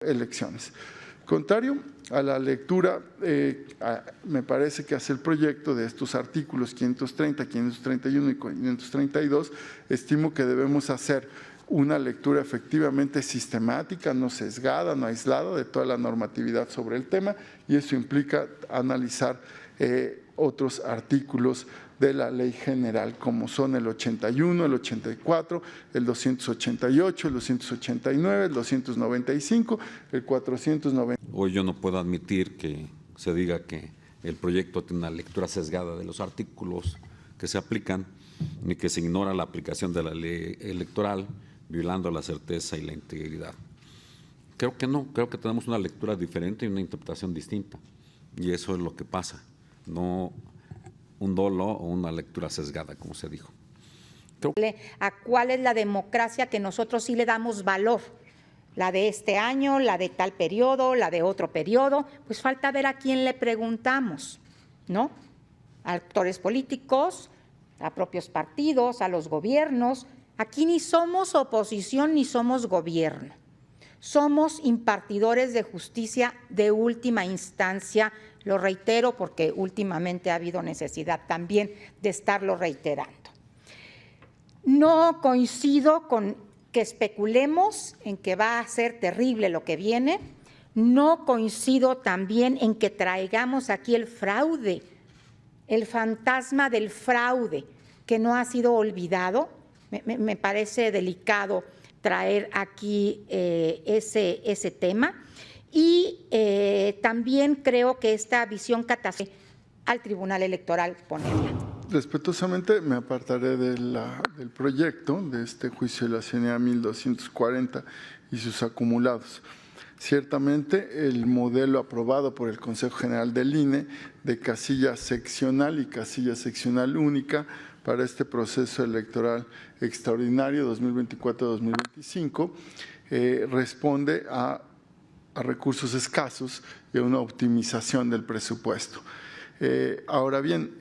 elecciones. Contrario a la lectura, me parece que hace el proyecto de estos artículos 530, 531 y 532, estimo que debemos hacer una lectura efectivamente sistemática, no sesgada, no aislada de toda la normatividad sobre el tema, y eso implica analizar otros artículos de la ley general, como son el 81, el 84, el 288, el 289, el 295, el 490. Hoy yo no puedo admitir que se diga que el proyecto tiene una lectura sesgada de los artículos que se aplican, ni que se ignora la aplicación de la ley electoral, violando la certeza y la integridad. Creo que no, creo que tenemos una lectura diferente y una interpretación distinta, y eso es lo que pasa, no un dolo o una lectura sesgada, como se dijo. ¿A cuál es la democracia que nosotros sí le damos valor? La de este año, la de tal periodo, la de otro periodo, pues falta ver a quién le preguntamos, ¿no? A actores políticos, a propios partidos, a los gobiernos. Aquí ni somos oposición ni somos gobierno. Somos impartidores de justicia de última instancia. Lo reitero porque últimamente ha habido necesidad también de estarlo reiterando. No coincido con que especulemos en que va a ser terrible lo que viene. No coincido también en que traigamos aquí el fraude, el fantasma del fraude que no ha sido olvidado. Me parece delicado traer aquí ese tema. Y también creo que esta visión catastrófica al Tribunal Electoral ponerla. Respetuosamente me apartaré del proyecto de este juicio de la CNA 1240 y sus acumulados. Ciertamente el modelo aprobado por el Consejo General del INE de casilla seccional y casilla seccional única para este proceso electoral extraordinario 2024-2025 responde a recursos escasos y a una optimización del presupuesto. Ahora bien,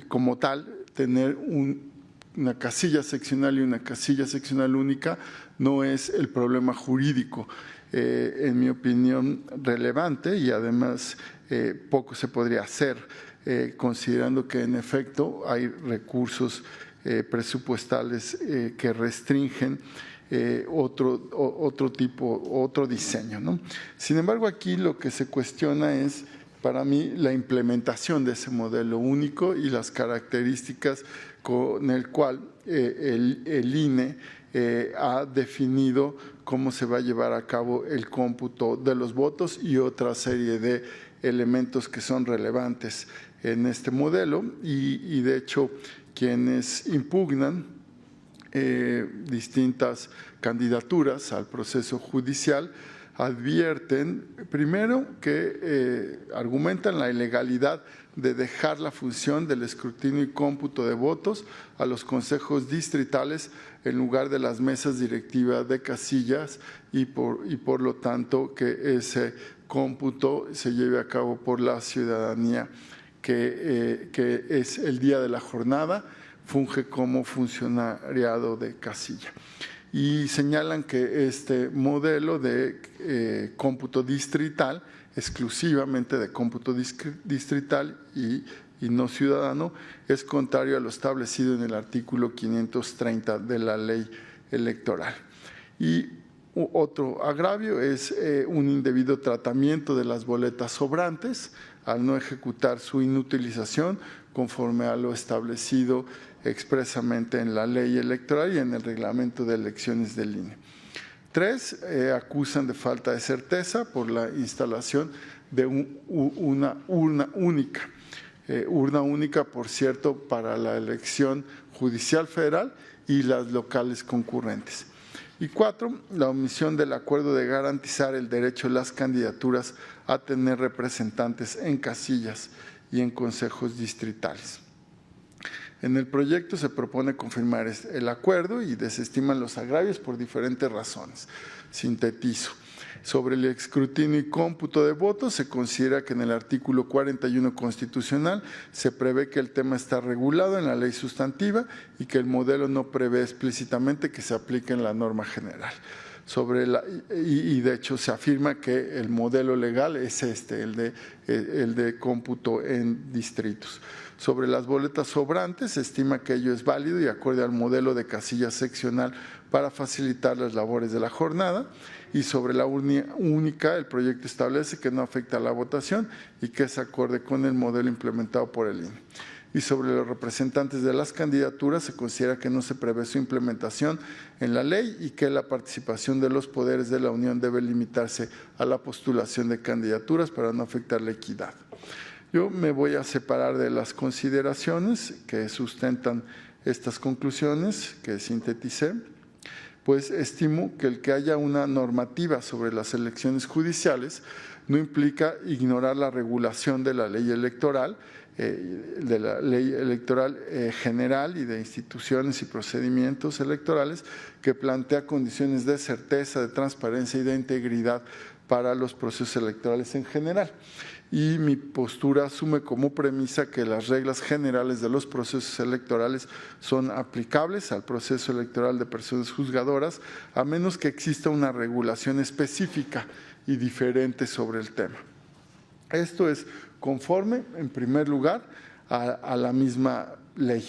como tal, tener una casilla seccional y una casilla seccional única no es el problema jurídico, en mi opinión, relevante, y además poco se podría hacer, considerando que en efecto hay recursos presupuestales que restringen otro diseño, ¿no? Sin embargo, aquí lo que se cuestiona es, para mí, la implementación de ese modelo único y las características con el cual el INE ha definido cómo se va a llevar a cabo el cómputo de los votos y otra serie de elementos que son relevantes en este modelo, y de hecho quienes impugnan distintas candidaturas al proceso judicial advierten, primero, que argumentan la ilegalidad de dejar la función del escrutinio y cómputo de votos a los consejos distritales en lugar de las mesas directivas de casillas y por lo tanto que ese cómputo se lleve a cabo por la ciudadanía, que es el día de la jornada, funge como funcionariado de casilla. Y señalan que este modelo de cómputo distrital, exclusivamente de cómputo distrital y no ciudadano, es contrario a lo establecido en el artículo 530 de la ley electoral. Y otro agravio es un indebido tratamiento de las boletas sobrantes al no ejecutar su inutilización conforme a lo establecido expresamente en la ley electoral y en el reglamento de elecciones del INE. 3, acusan de falta de certeza por la instalación de una urna única. Urna única, por cierto, para la elección judicial federal y las locales concurrentes. Y 4, la omisión del acuerdo de garantizar el derecho de las candidaturas a tener representantes en casillas y en consejos distritales. En el proyecto se propone confirmar el acuerdo y desestiman los agravios por diferentes razones. Sintetizo. Sobre el escrutinio y cómputo de votos, se considera que en el artículo 41 constitucional se prevé que el tema está regulado en la ley sustantiva y que el modelo no prevé explícitamente que se aplique en la norma general. y de hecho se afirma que el modelo legal es el de cómputo en distritos. Sobre las boletas sobrantes, se estima que ello es válido y acorde al modelo de casilla seccional para facilitar las labores de la jornada. Y sobre la única, el proyecto establece que no afecta a la votación y que es acorde con el modelo implementado por el INE. Y sobre los representantes de las candidaturas, se considera que no se prevé su implementación en la ley y que la participación de los poderes de la Unión debe limitarse a la postulación de candidaturas para no afectar la equidad. Yo me voy a separar de las consideraciones que sustentan estas conclusiones que sinteticé, pues estimo que el que haya una normativa sobre las elecciones judiciales no implica ignorar la regulación de la ley electoral, general y de instituciones y procedimientos electorales que plantea condiciones de certeza, de transparencia y de integridad para los procesos electorales en general. Y mi postura asume como premisa que las reglas generales de los procesos electorales son aplicables al proceso electoral de personas juzgadoras, a menos que exista una regulación específica y diferente sobre el tema. Esto es conforme, en primer lugar, a la misma ley.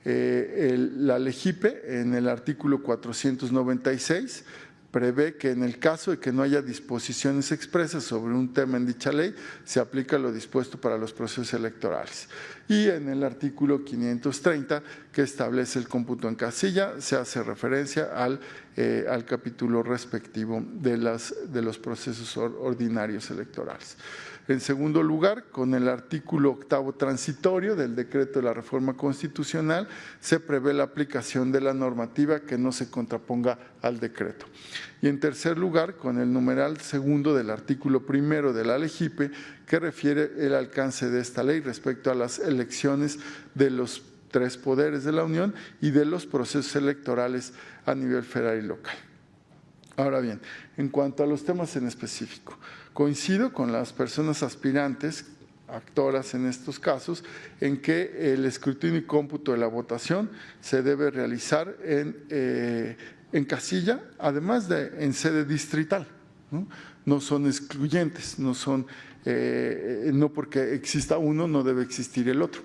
La LEGIPE, en el artículo 496, prevé que en el caso de que no haya disposiciones expresas sobre un tema en dicha ley, se aplica lo dispuesto para los procesos electorales. Y en el artículo 530, que establece el cómputo en casilla, se hace referencia al capítulo respectivo de los procesos ordinarios electorales. En segundo lugar, con el artículo 8º transitorio del decreto de la reforma constitucional, se prevé la aplicación de la normativa que no se contraponga al decreto. Y en tercer lugar, con el numeral segundo del artículo 1 de la LEGIPE, que refiere el alcance de esta ley respecto a las elecciones de los 3 poderes de la Unión y de los procesos electorales a nivel federal y local. Ahora bien, en cuanto a los temas en específico, coincido con las personas aspirantes, actoras en estos casos, en que el escrutinio y cómputo de la votación se debe realizar en casilla, además de en sede distrital. No son excluyentes, no porque exista uno no debe existir el otro.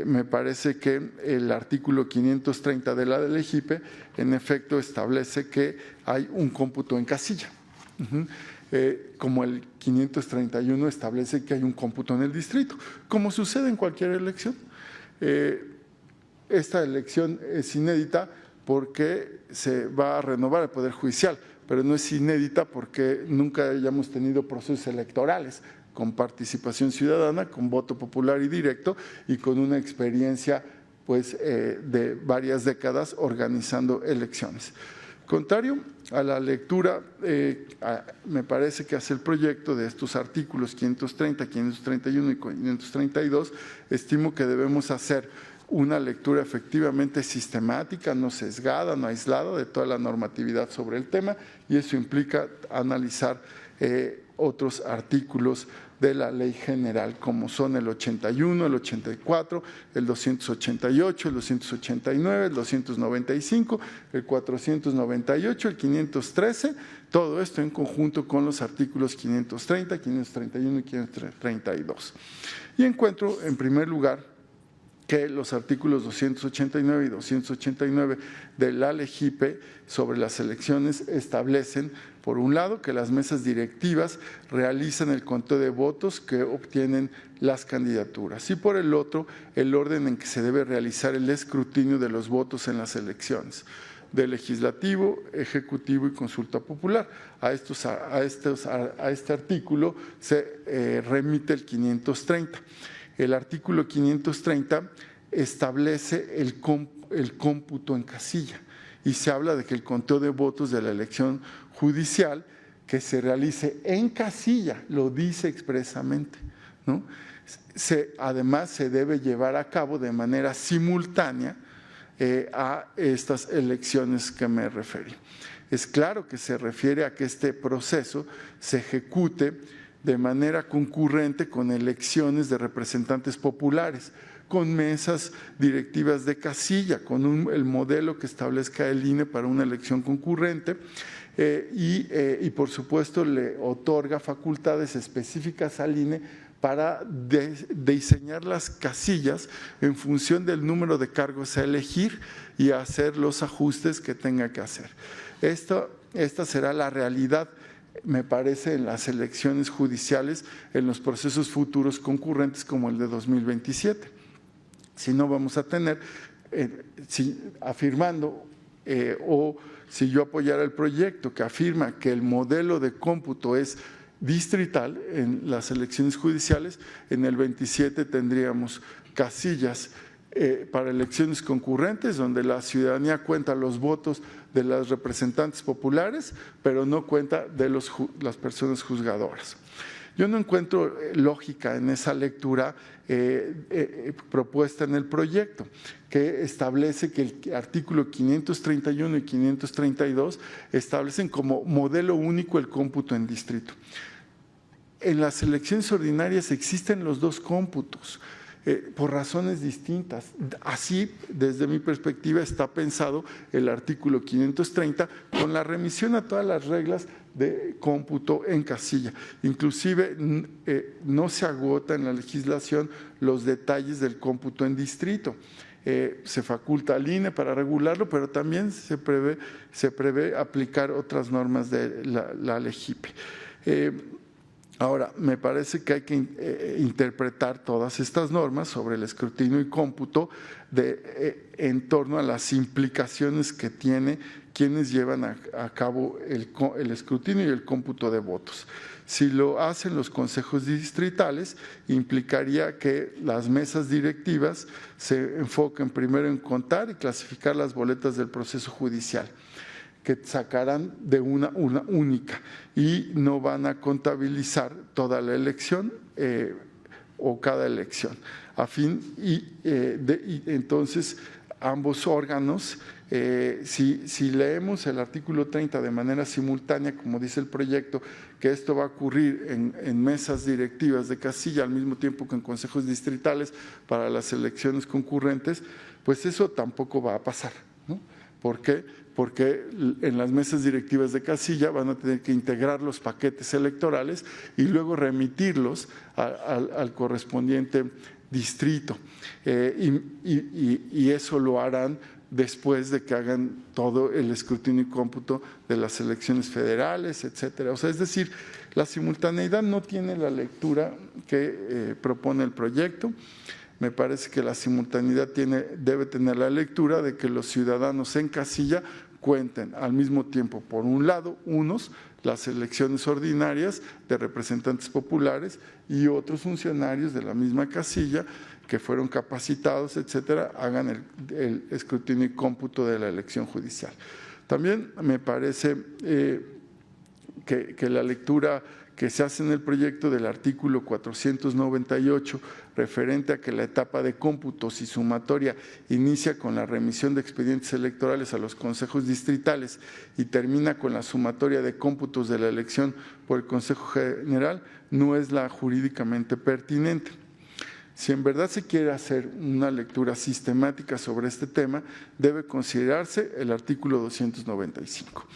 Me parece que el artículo 530 de la LEGIPE en efecto establece que hay un cómputo en casilla, como el 531 establece que hay un cómputo en el distrito, como sucede en cualquier elección. Esta elección es inédita porque se va a renovar el Poder Judicial, pero no es inédita porque nunca hayamos tenido procesos electorales con participación ciudadana, con voto popular y directo y con una experiencia de varias décadas organizando elecciones. Contrario a la lectura, me parece que hace el proyecto de estos artículos 530, 531 y 532, estimo que debemos hacer una lectura efectivamente sistemática, no sesgada, no aislada de toda la normatividad sobre el tema, y eso implica analizar otros artículos de la ley general, como son el 81, el 84, el 288, el 289, el 295, el 498, el 513, todo esto en conjunto con los artículos 530, 531 y 532. Y encuentro, en primer lugar, que los artículos 289 y 289 de la LEGIPE sobre las elecciones establecen, por un lado, que las mesas directivas realizan el conteo de votos que obtienen las candidaturas y, por el otro, el orden en que se debe realizar el escrutinio de los votos en las elecciones de legislativo, ejecutivo y consulta popular. A este artículo se remite el 530. El artículo 530 establece el cómputo en casilla y se habla de que el conteo de votos de la elección judicial que se realice en casilla, lo dice expresamente, ¿no? Además, se debe llevar a cabo de manera simultánea a estas elecciones que me referí. Es claro que se refiere a que este proceso se ejecute de manera concurrente con elecciones de representantes populares, con mesas directivas de casilla, con el modelo que establezca el INE para una elección concurrente, y por supuesto le otorga facultades específicas al INE para diseñar las casillas en función del número de cargos a elegir y hacer los ajustes que tenga que hacer. Esta será la realidad, me parece, en las elecciones judiciales, en los procesos futuros concurrentes como el de 2027. Si no, vamos a tener, afirmando o si yo apoyara el proyecto que afirma que el modelo de cómputo es distrital en las elecciones judiciales, en el 27 tendríamos casillas para elecciones concurrentes, donde la ciudadanía cuenta los votos de los representantes populares, pero no cuenta de las personas juzgadoras. Yo no encuentro lógica en esa lectura propuesta en el proyecto, que establece que el artículo 531 y 532 establecen como modelo único el cómputo en distrito. En las elecciones ordinarias existen los dos cómputos, por razones distintas. Así, desde mi perspectiva, está pensado el artículo 530 con la remisión a todas las reglas de cómputo en casilla. Inclusive no se agota en la legislación los detalles del cómputo en distrito. Se faculta al INE para regularlo, pero también se prevé aplicar otras normas de la LEGIPE. Ahora, me parece que hay que interpretar todas estas normas sobre el escrutinio y cómputo en torno a las implicaciones que tiene quienes llevan a cabo el escrutinio y el cómputo de votos. Si lo hacen los consejos distritales, implicaría que las mesas directivas se enfoquen primero en contar y clasificar las boletas del proceso judicial, que sacarán de una única y no van a contabilizar toda la elección o cada elección. Entonces, ambos órganos, si leemos el artículo 30 de manera simultánea, como dice el proyecto, que esto va a ocurrir en mesas directivas de casilla al mismo tiempo que en consejos distritales para las elecciones concurrentes, pues eso tampoco va a pasar, ¿no? ¿Por qué? Porque en las mesas directivas de casilla van a tener que integrar los paquetes electorales y luego remitirlos al correspondiente distrito. Y eso lo harán después de que hagan todo el escrutinio y cómputo de las elecciones federales, etcétera. O sea, es decir, la simultaneidad no tiene la lectura que propone el proyecto. Me parece que la simultaneidad debe tener la lectura de que los ciudadanos en casilla cuenten al mismo tiempo, por un lado, las elecciones ordinarias de representantes populares y otros funcionarios de la misma casilla que fueron capacitados, etcétera, hagan el escrutinio y cómputo de la elección judicial. También me parece que la lectura que se hace en el proyecto del artículo 498, referente a que la etapa de cómputos y sumatoria inicia con la remisión de expedientes electorales a los consejos distritales y termina con la sumatoria de cómputos de la elección por el Consejo General, no es la jurídicamente pertinente. Si en verdad se quiere hacer una lectura sistemática sobre este tema, debe considerarse el artículo 295.